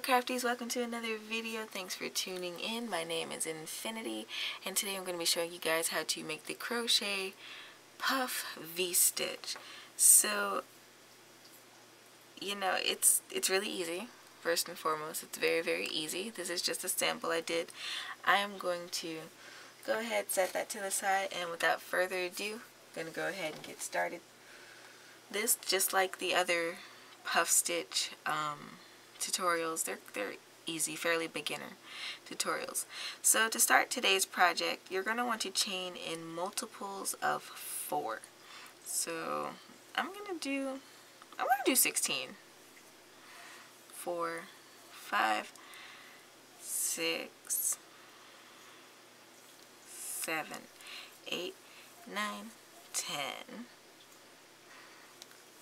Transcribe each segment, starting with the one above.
crafties, welcome to another video. Thanks for tuning in. My name is Infiniti, and today I'm going to be showing you guys how to make the crochet puff V-stitch. So, you know, it's really easy. First and foremost, it's very easy. This is just a sample I did. I am going to go ahead, set that to the side, and without further ado, I'm going to go ahead and get started. This, just like the other puff stitch tutorials, they're easy, fairly beginner tutorials. So to start today's project, you're going to want to chain in multiples of 4. So I'm going to do 16. 4, 5, 6, 7, 8, 9, 10,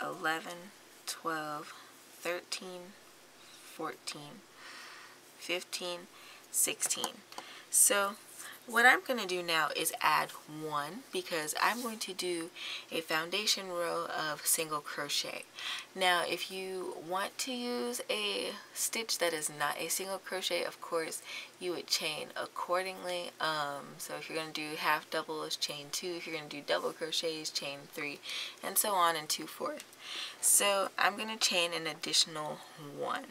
11, 12, 13, 14, 15, 16. So what I'm going to do now is add 1 because I'm going to do a foundation row of single crochet. Now if you want to use a stitch that is not a single crochet, of course you would chain accordingly. So if you're going to do half doubles, chain 2. If you're going to do double crochets, chain 3, and so on and so forth. So I'm going to chain an additional 1.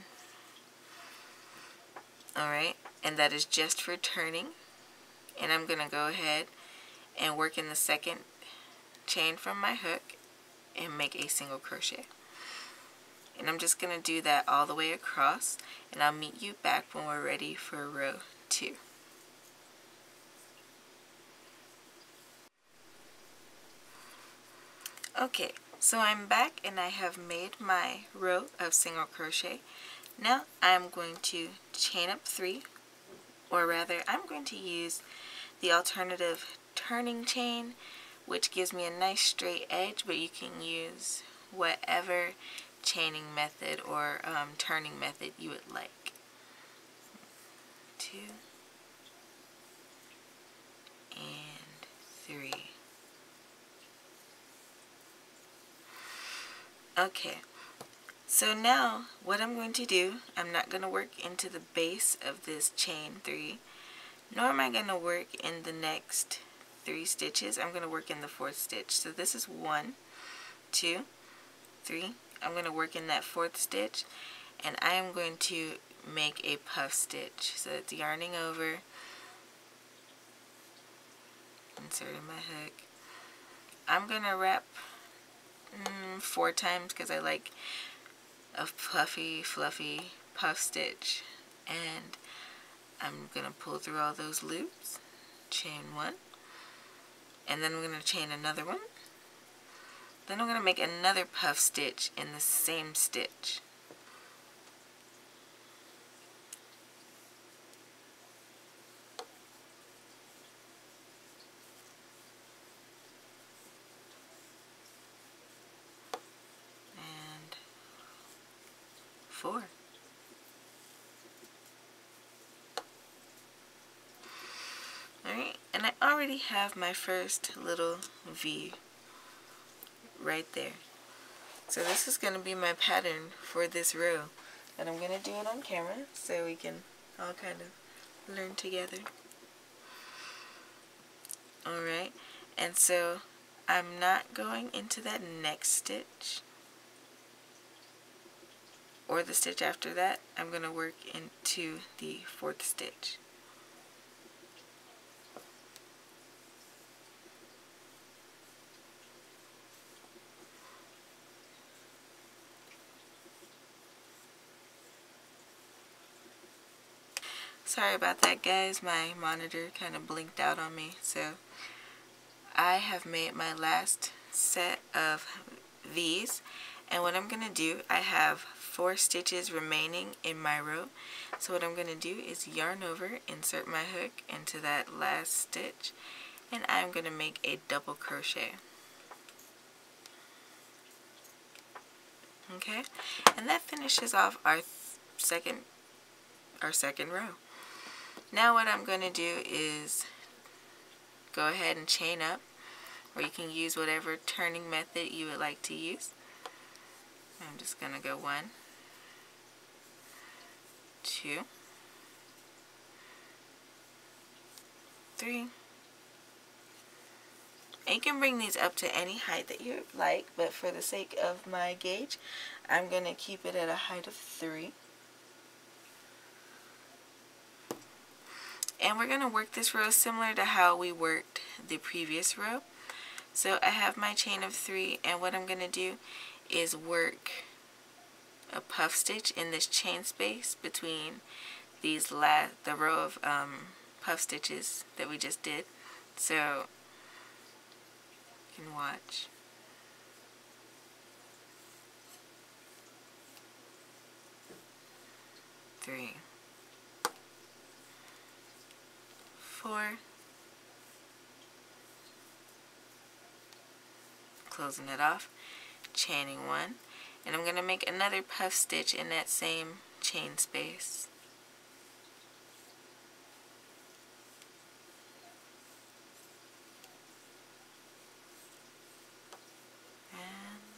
Alright, and that is just for turning. And I'm going to go ahead and work in the second chain from my hook and make a single crochet. And I'm just going to do that all the way across, and I'll meet you back when we're ready for row 2. Okay, so I'm back and I have made my row of single crochet. Now I'm going to chain up 3, or rather I'm going to use the alternative turning chain, which gives me a nice straight edge, but you can use whatever chaining method or turning method you would like. 2 and 3. Okay, so now what I'm going to do, I'm not going to work into the base of this chain 3, nor am I going to work in the next 3 stitches. I'm going to work in the 4th stitch. So this is 1, 2, 3. I'm going to work in that 4th stitch, and I am going to make a puff stitch. So it's yarning over, inserting my hook. I'm going to wrap 4 times because I like a fluffy puff stitch, and I'm going to pull through all those loops, chain 1, and then I'm going to chain another one. Then I'm going to make another puff stitch in the same stitch. And 4. Alright, and I already have my first little V right there. So this is going to be my pattern for this row. And I'm going to do it on camera so we can all kind of learn together. Alright, and so I'm not going into that next stitch or the stitch after that. I'm going to work into the 4th stitch. Sorry about that, guys. My monitor kind of blinked out on me. So I have made my last set of V's, and what I'm going to do, I have 4 stitches remaining in my row. So what I'm going to do is yarn over, insert my hook into that last stitch, and I'm going to make a double crochet. Okay, and that finishes off our second row. Now what I'm going to do is go ahead and chain up, or you can use whatever turning method you would like to use. I'm just going to go 1, 2, 3. And you can bring these up to any height that you like, but for the sake of my gauge, I'm going to keep it at a height of 3. And we're going to work this row similar to how we worked the previous row. So I have my chain of 3, and what I'm going to do is work a puff stitch in this chain space between these the row of puff stitches that we just did. So you can watch. 3, 4, closing it off, chaining 1, and I'm going to make another puff stitch in that same chain space. And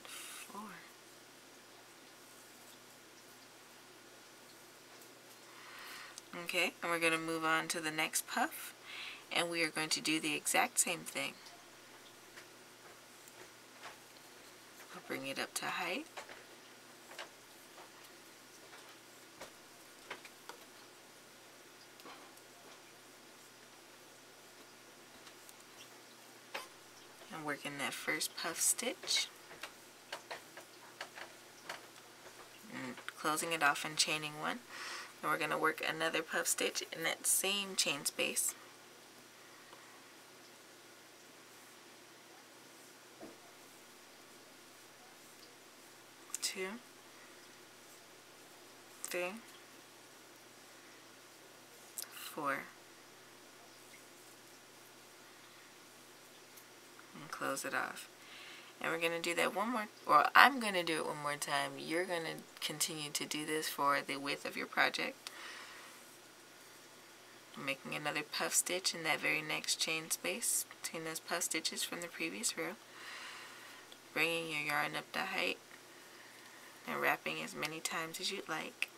4. Okay, and we're going to move on to the next puff, and we are going to do the exact same thing. I'll bring it up to height. And work in that first puff stitch. And closing it off and chaining 1. And we're going to work another puff stitch in that same chain space. 2, 3, 4, and close it off. And we're going to do that one more, or I'm going to do it one more time. You're going to continue to do this for the width of your project. I'm making another puff stitch in that very next chain space between those puff stitches from the previous row. Bringing your yarn up to height and wrapping as many times as you'd like.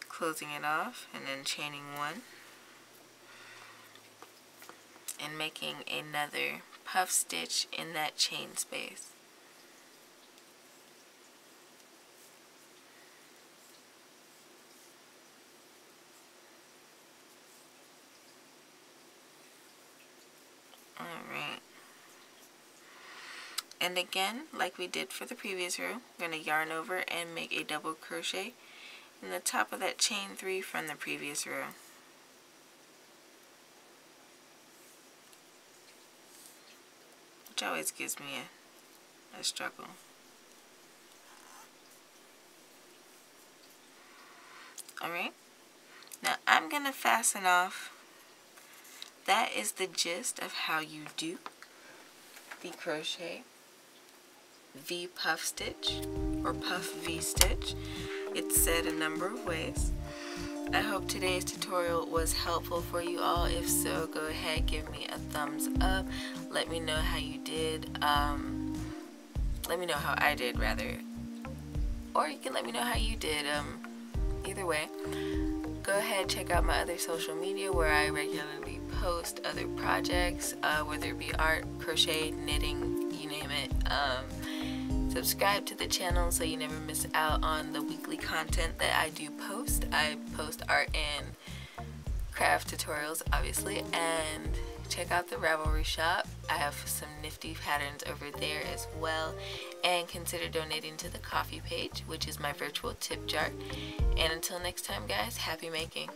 Closing it off and then chaining 1 and making another puff stitch in that chain space. Alright. And again, like we did for the previous row, we're going to yarn over and make a double crochet in the top of that chain 3 from the previous row. Which always gives me a struggle. Alright, now I'm going to fasten off. That is the gist of how you do the crochet V puff stitch or puff V stitch. It's said a number of ways. I hope today's tutorial was helpful for you all. If so, go ahead, give me a thumbs up. Let me know how you did. Let me know how I did, rather. Or you can let me know how you did. Either way. Go ahead, check out my other social media where I regularly post other projects, whether it be art, crochet, knitting, you name it. Subscribe to the channel so you never miss out on the weekly content that I do post. I post art and craft tutorials, obviously, and check out the Ravelry shop. I have some nifty patterns over there as well. And consider donating to the coffee page, which is my virtual tip jar. And until next time, guys, happy making.